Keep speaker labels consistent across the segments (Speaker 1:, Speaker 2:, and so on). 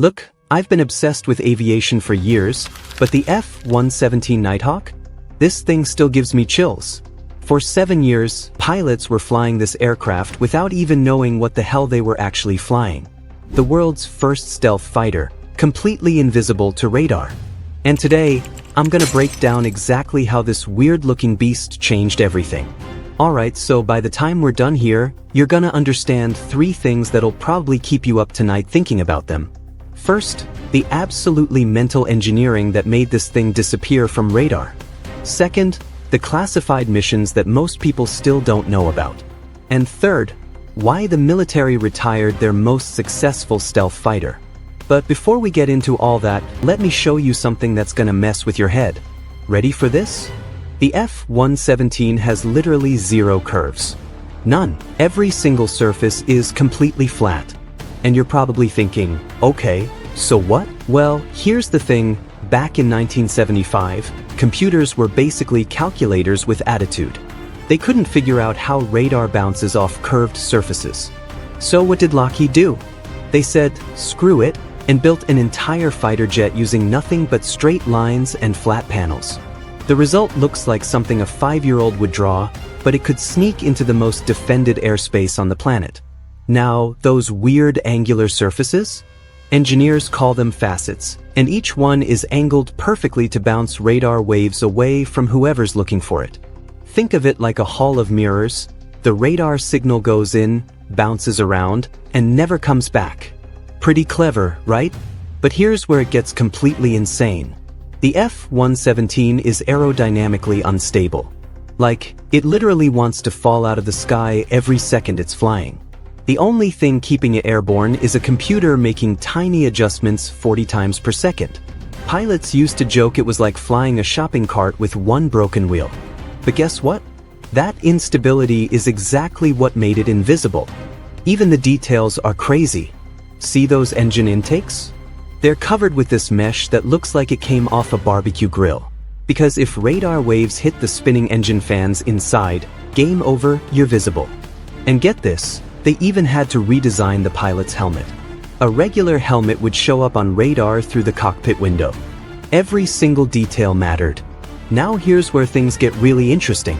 Speaker 1: Look, I've been obsessed with aviation for years, but the F-117 Nighthawk? This thing still gives me chills. For 7 years, pilots were flying this aircraft without even knowing what the hell they were actually flying. The world's first stealth fighter, completely invisible to radar. And today, I'm gonna break down exactly how this weird-looking beast changed everything. Alright, so by the time we're done here, you're gonna understand 3 things that'll probably keep you up tonight thinking about them. First, the absolutely mental engineering that made this thing disappear from radar. Second, the classified missions that most people still don't know about. And third, why the military retired their most successful stealth fighter. But before we get into all that, let me show you something that's gonna mess with your head. Ready for this? The F-117 has literally 0 curves. None. Every single surface is completely flat. And you're probably thinking, okay, so what? Well, here's the thing, back in 1975, computers were basically calculators with attitude. They couldn't figure out how radar bounces off curved surfaces. So what did Lockheed do? They said, screw it, and built an entire fighter jet using nothing but straight lines and flat panels. The result looks like something a 5-year-old would draw, but it could sneak into the most defended airspace on the planet. Now, those weird angular surfaces? Engineers call them facets, and each one is angled perfectly to bounce radar waves away from whoever's looking for it. Think of it like a hall of mirrors. The radar signal goes in, bounces around, and never comes back. Pretty clever, right? But here's where it gets completely insane. The F-117 is aerodynamically unstable. Like, it literally wants to fall out of the sky every second it's flying. The only thing keeping it airborne is a computer making tiny adjustments 40 times per second. Pilots used to joke it was like flying a shopping cart with 1 broken wheel. But guess what? That instability is exactly what made it invisible. Even the details are crazy. See those engine intakes? They're covered with this mesh that looks like it came off a barbecue grill. Because if radar waves hit the spinning engine fans inside, game over, you're visible. And get this, they even had to redesign the pilot's helmet. A regular helmet would show up on radar through the cockpit window. Every single detail mattered. Now here's where things get really interesting.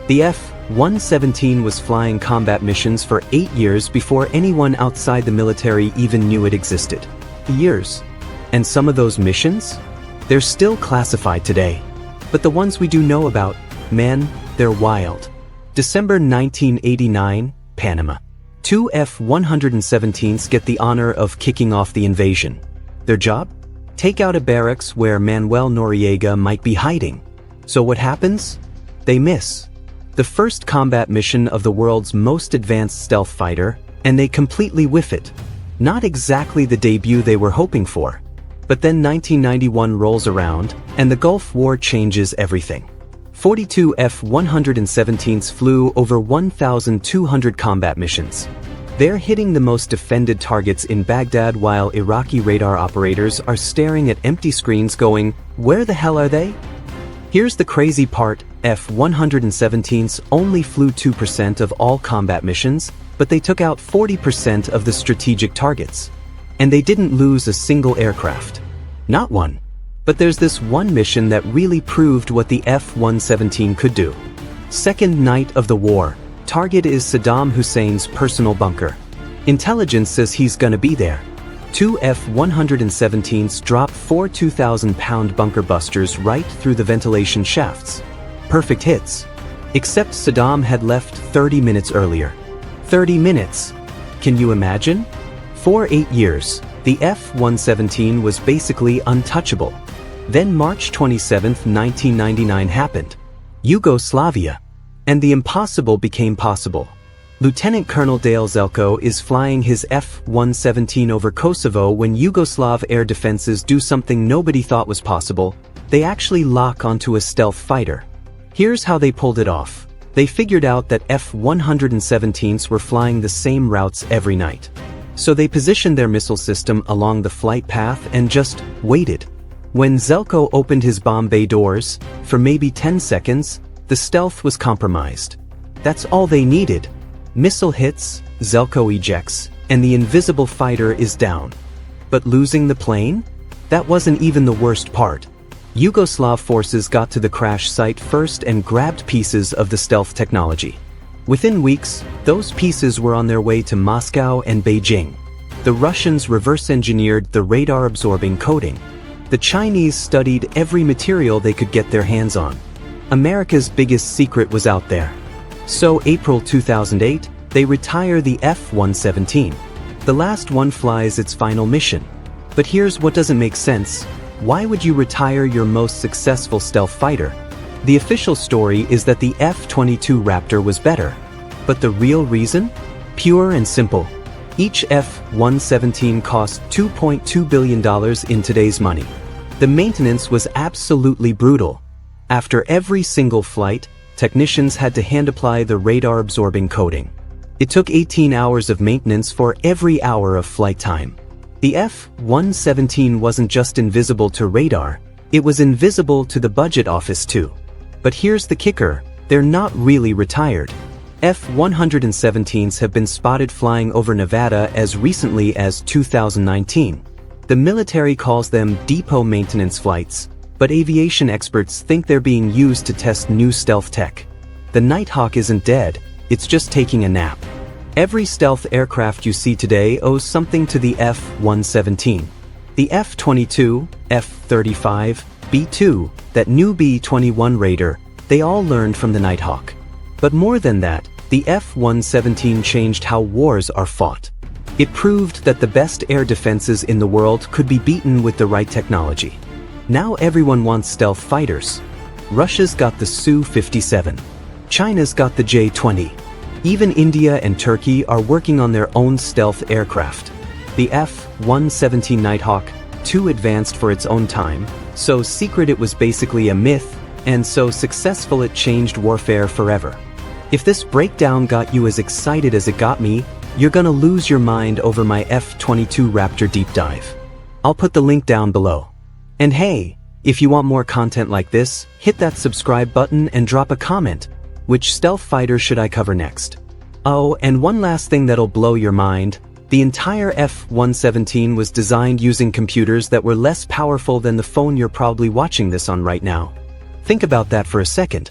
Speaker 1: The F-117 was flying combat missions for 8 years before anyone outside the military even knew it existed. Years. And some of those missions? They're still classified today. But the ones we do know about, man, they're wild. December 1989, Panama. 2 F-117s get the honor of kicking off the invasion. Their job? Take out a barracks where Manuel Noriega might be hiding. So what happens? They miss. The first combat mission of the world's most advanced stealth fighter, and they completely whiff it. Not exactly the debut they were hoping for. But then 1991 rolls around, and the Gulf War changes everything. 42 F-117s flew over 1,200 combat missions. They're hitting the most defended targets in Baghdad while Iraqi radar operators are staring at empty screens going, where the hell are they? Here's the crazy part, F-117s only flew 2% of all combat missions, but they took out 40% of the strategic targets. And they didn't lose a single aircraft. Not one. But there's this one mission that really proved what the F-117 could do. Second night of the war. Target is Saddam Hussein's personal bunker. Intelligence says he's gonna be there. 2 F-117s drop 4 2,000-pound bunker busters right through the ventilation shafts. Perfect hits. Except Saddam had left 30 minutes earlier. 30 minutes! Can you imagine? For 8 years, the F-117 was basically untouchable. Then March 27, 1999 happened. Yugoslavia. And the impossible became possible. Lieutenant Colonel Dale Zelko is flying his F-117 over Kosovo when Yugoslav air defenses do something nobody thought was possible. They actually lock onto a stealth fighter. Here's how they pulled it off. They figured out that F-117s were flying the same routes every night. So they positioned their missile system along the flight path and just waited. When Zelko opened his bomb bay doors, for maybe 10 seconds, the stealth was compromised. That's all they needed. Missile hits, Zelko ejects, and the invisible fighter is down. But losing the plane? That wasn't even the worst part. Yugoslav forces got to the crash site first and grabbed pieces of the stealth technology. Within weeks, those pieces were on their way to Moscow and Beijing. The Russians reverse-engineered the radar-absorbing coating. The Chinese studied every material they could get their hands on. America's biggest secret was out there. So April 2008, they retire the F-117. The last one flies its final mission. But here's what doesn't make sense. Why would you retire your most successful stealth fighter? The official story is that the F-22 Raptor was better. But the real reason? Pure and simple. Each F-117 cost $2.2 billion in today's money. The maintenance was absolutely brutal. After every single flight, technicians had to hand-apply the radar-absorbing coating. It took 18 hours of maintenance for every hour of flight time. The F-117 wasn't just invisible to radar, it was invisible to the budget office too. But here's the kicker, they're not really retired. F-117s have been spotted flying over Nevada as recently as 2019. The military calls them depot maintenance flights, but aviation experts think they're being used to test new stealth tech. The Nighthawk isn't dead, it's just taking a nap. Every stealth aircraft you see today owes something to the F-117. The F-22, F-35, B-2, that new B-21 Raider, they all learned from the Nighthawk. But more than that, the F-117 changed how wars are fought. It proved that the best air defenses in the world could be beaten with the right technology. Now everyone wants stealth fighters. Russia's got the Su-57. China's got the J-20. Even India and Turkey are working on their own stealth aircraft. The F-117 Nighthawk, too advanced for its own time, so secret it was basically a myth, and so successful it changed warfare forever. If this breakdown got you as excited as it got me, you're gonna lose your mind over my F-22 Raptor deep dive. I'll put the link down below. And hey, if you want more content like this, hit that subscribe button and drop a comment. Which stealth fighter should I cover next? Oh, and one last thing that'll blow your mind. The entire F-117 was designed using computers that were less powerful than the phone you're probably watching this on right now. Think about that for a second.